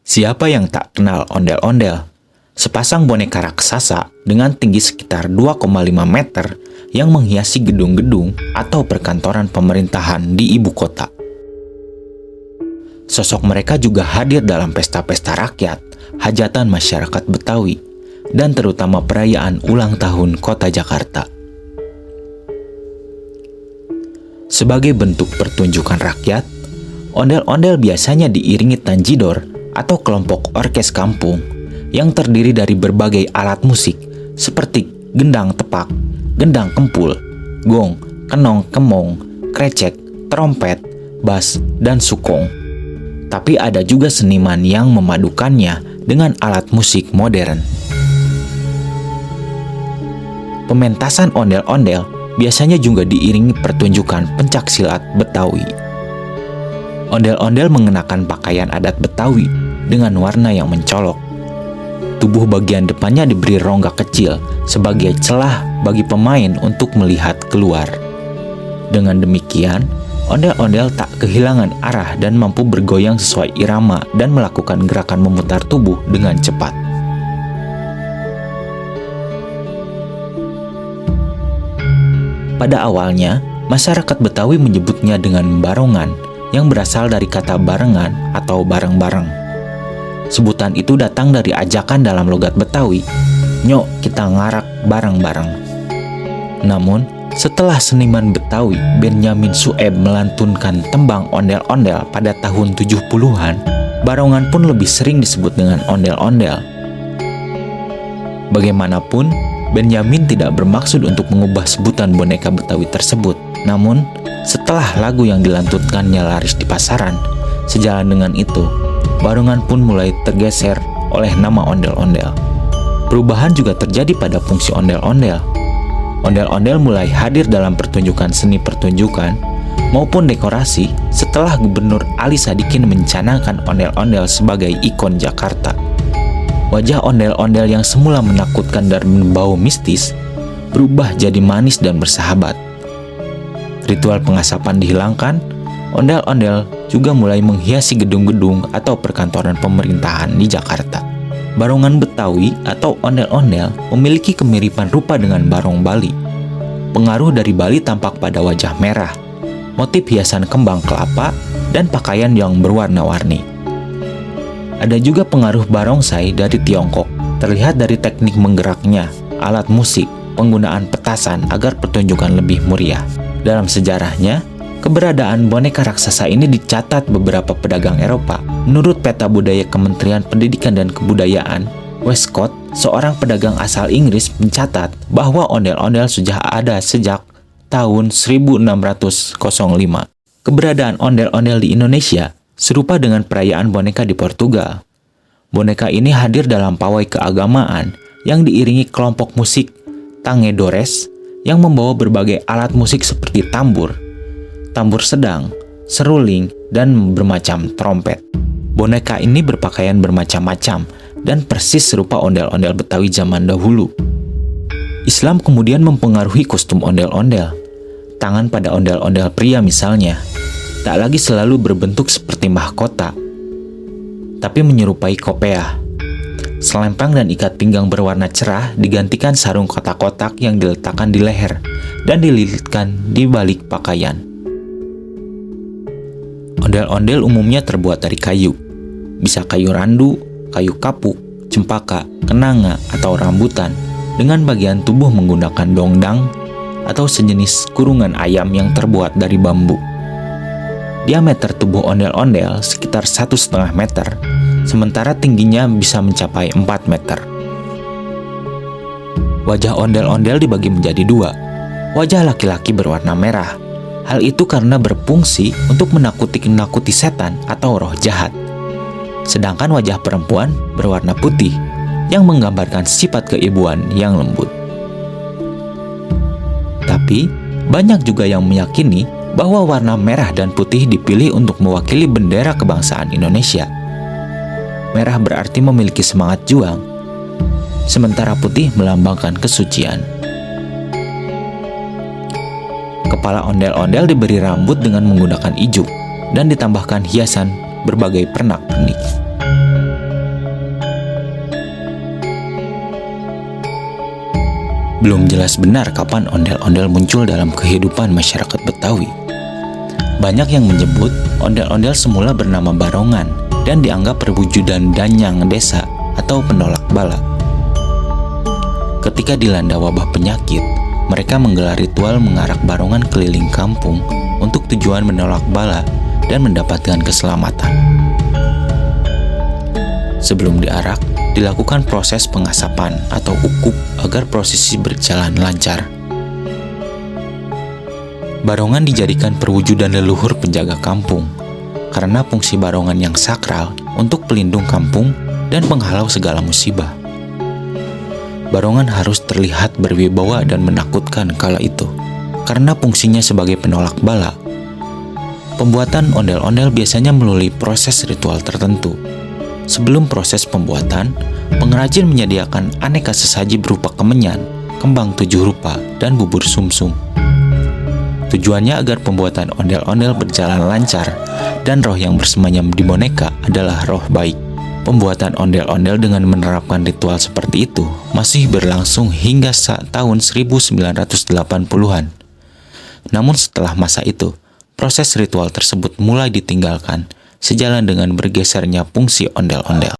Siapa yang tak kenal ondel-ondel? Sepasang boneka raksasa dengan tinggi sekitar 2,5 meter yang menghiasi gedung-gedung atau perkantoran pemerintahan di ibu kota. Sosok mereka juga hadir dalam pesta-pesta rakyat, hajatan masyarakat Betawi, dan terutama perayaan ulang tahun kota Jakarta. Sebagai bentuk pertunjukan rakyat, ondel-ondel biasanya diiringi tanjidor atau kelompok orkes kampung yang terdiri dari berbagai alat musik seperti gendang tepak, gendang kempul, gong, kenong kemong, krecek, trompet, bass, dan sukong. Tapi ada juga seniman yang memadukannya dengan alat musik modern. Pementasan ondel-ondel biasanya juga diiringi pertunjukan pencaksilat Betawi. Ondel-ondel mengenakan pakaian adat Betawi dengan warna yang mencolok. Tubuh bagian depannya diberi rongga kecil sebagai celah bagi pemain untuk melihat keluar. Dengan demikian, ondel-ondel tak kehilangan arah dan mampu bergoyang sesuai irama dan melakukan gerakan memutar tubuh dengan cepat. Pada awalnya, masyarakat Betawi menyebutnya dengan barongan yang berasal dari kata barengan atau bareng-bareng. Sebutan itu datang dari ajakan dalam logat Betawi, "Nyok, kita ngarak bareng-bareng." Namun, setelah seniman Betawi Benyamin Sueb melantunkan tembang ondel-ondel pada tahun 70-an, barongan pun lebih sering disebut dengan ondel-ondel. Bagaimanapun, Benyamin tidak bermaksud untuk mengubah sebutan boneka Betawi tersebut. Namun, setelah lagu yang dilantunkannya laris di pasaran, sejalan dengan itu, barongan pun mulai tergeser oleh nama ondel-ondel. Perubahan juga terjadi pada fungsi ondel-ondel. Ondel-ondel mulai hadir dalam pertunjukan seni pertunjukan maupun dekorasi setelah Gubernur Ali Sadikin mencanangkan ondel-ondel sebagai ikon Jakarta. Wajah ondel-ondel yang semula menakutkan dan berbau mistis berubah jadi manis dan bersahabat. Ritual pengasapan dihilangkan, ondel-ondel juga mulai menghiasi gedung-gedung atau perkantoran pemerintahan di Jakarta. Barongan Betawi atau ondel-ondel memiliki kemiripan rupa dengan barong Bali. Pengaruh dari Bali tampak pada wajah merah, motif hiasan kembang kelapa, dan pakaian yang berwarna-warni. Ada juga pengaruh barongsai dari Tiongkok, terlihat dari teknik menggeraknya, alat musik, penggunaan petasan agar pertunjukan lebih meriah. Dalam sejarahnya, keberadaan boneka raksasa ini dicatat beberapa pedagang Eropa. Menurut peta budaya Kementerian Pendidikan dan Kebudayaan, Westcott, seorang pedagang asal Inggris, mencatat bahwa ondel-ondel sudah ada sejak tahun 1605. Keberadaan ondel-ondel di Indonesia serupa dengan perayaan boneka di Portugal. Boneka ini hadir dalam pawai keagamaan yang diiringi kelompok musik tangedores yang membawa berbagai alat musik seperti tambur sedang, seruling, dan bermacam trompet. Boneka ini berpakaian bermacam-macam dan persis serupa ondel-ondel Betawi zaman dahulu. Islam kemudian mempengaruhi kostum ondel-ondel. Tangan pada ondel-ondel pria misalnya, tak lagi selalu berbentuk seperti mahkota, tapi menyerupai kopeah. Selempang dan ikat pinggang berwarna cerah digantikan sarung kotak-kotak yang diletakkan di leher dan dililitkan di balik pakaian. Ondel-ondel umumnya terbuat dari kayu. Bisa kayu randu, kayu kapuk, cempaka, kenanga, atau rambutan, dengan bagian tubuh menggunakan dongdang atau sejenis kurungan ayam yang terbuat dari bambu. Diameter tubuh ondel-ondel sekitar 1,5 meter, sementara tingginya bisa mencapai 4 meter. Wajah ondel-ondel dibagi menjadi dua. Wajah laki-laki berwarna merah. Hal itu karena berfungsi untuk menakuti setan atau roh jahat. Sedangkan wajah perempuan berwarna putih yang menggambarkan sifat keibuan yang lembut. Tapi, banyak juga yang meyakini bahwa warna merah dan putih dipilih untuk mewakili bendera kebangsaan Indonesia. Merah berarti memiliki semangat juang, sementara putih melambangkan kesucian. Kepala ondel-ondel diberi rambut dengan menggunakan ijuk dan ditambahkan hiasan berbagai pernak-pernik. Belum jelas benar kapan ondel-ondel muncul dalam kehidupan masyarakat Betawi. Banyak yang menyebut ondel-ondel semula bernama barongan dan dianggap perwujudan danyang desa atau penolak bala. Ketika dilanda wabah penyakit, mereka menggelar ritual mengarak barongan keliling kampung untuk tujuan menolak bala dan mendapatkan keselamatan. Sebelum diarak, dilakukan proses pengasapan atau ukup agar prosesi berjalan lancar. Barongan dijadikan perwujudan leluhur penjaga kampung, karena fungsi barongan yang sakral untuk pelindung kampung dan penghalau segala musibah. Barongan harus terlihat berwibawa dan menakutkan kala itu, karena fungsinya sebagai penolak bala. Pembuatan ondel-ondel biasanya melalui proses ritual tertentu. Sebelum proses pembuatan, pengrajin menyediakan aneka sesaji berupa kemenyan, kembang 7 rupa, dan bubur sumsum. Tujuannya agar pembuatan ondel-ondel berjalan lancar dan roh yang bersemayam di boneka adalah roh baik. Pembuatan ondel-ondel dengan menerapkan ritual seperti itu masih berlangsung hingga tahun 1980-an. Namun setelah masa itu, proses ritual tersebut mulai ditinggalkan sejalan dengan bergesernya fungsi ondel-ondel.